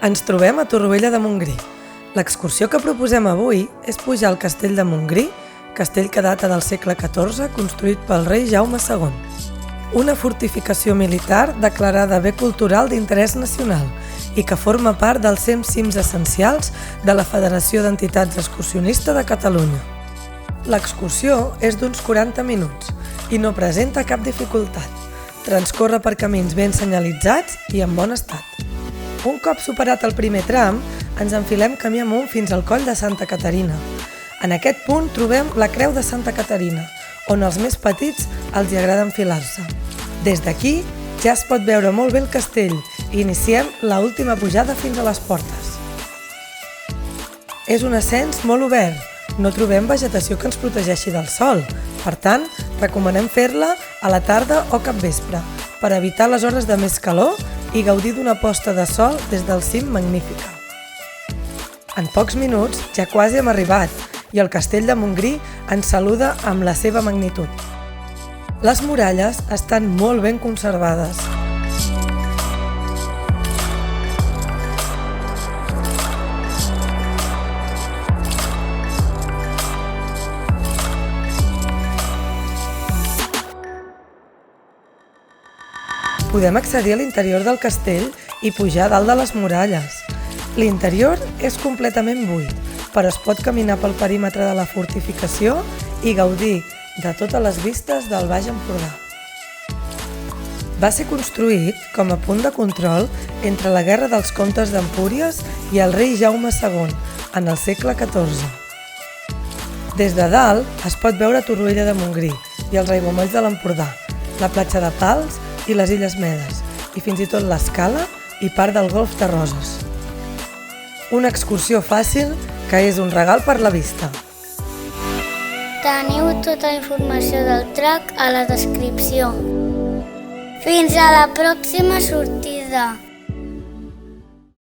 Ens trobem a Torroella de Montgrí. L'excursió que proposem avui és pujar al castell de Montgrí, castell que data del segle XIV, construït pel rei Jaume II. Una fortificació militar declarada bé cultural d'interès nacional i que forma part dels 100 cims essencials de la Federació d'Entitats Excursionistes de Catalunya. L'excursió és d'uns 40 minuts i no presenta cap dificultat. Transcorre per camins ben senyalitzats i en bon estat. Un cop superat el primer tram, ens enfilem camí amunt fins al coll de Santa Caterina. En aquest punt trobem la Creu de Santa Caterina, on els més petits els hi agrada enfilar-se. Des d'aquí ja es pot veure molt bé el castell i iniciem l'última pujada fins a les portes. És un ascens molt obert, no trobem vegetació que ens protegeixi del sol, per tant, recomanem fer-la a la tarda o capvespre, per evitar les hores de més calor i gaudir d'una posta de sol des del cim magnífica. En pocs minuts ja quasi hem arribat i el castell de Montgrí ens saluda amb la seva magnitud. Les muralles estan molt ben conservades. Podem accedir a l'interior del castell i pujar dalt de les muralles. L'interior és completament buit, però es pot caminar pel perímetre de la fortificació i gaudir de totes les vistes del Baix Empordà. Va ser construït com a punt de control entre la Guerra dels Comtes d'Empúries i el rei Jaume II en el segle XIV. Des de dalt es pot veure Torroella de Montgrí i els aiguamolls de l'Empordà, la platja de Pals i les Illes Medes, i fins i tot l'Escala i part del Golf de Roses. Una excursió fàcil que és un regal per la vista. Teniu tota la informació del track a la descripció. Fins a la pròxima sortida!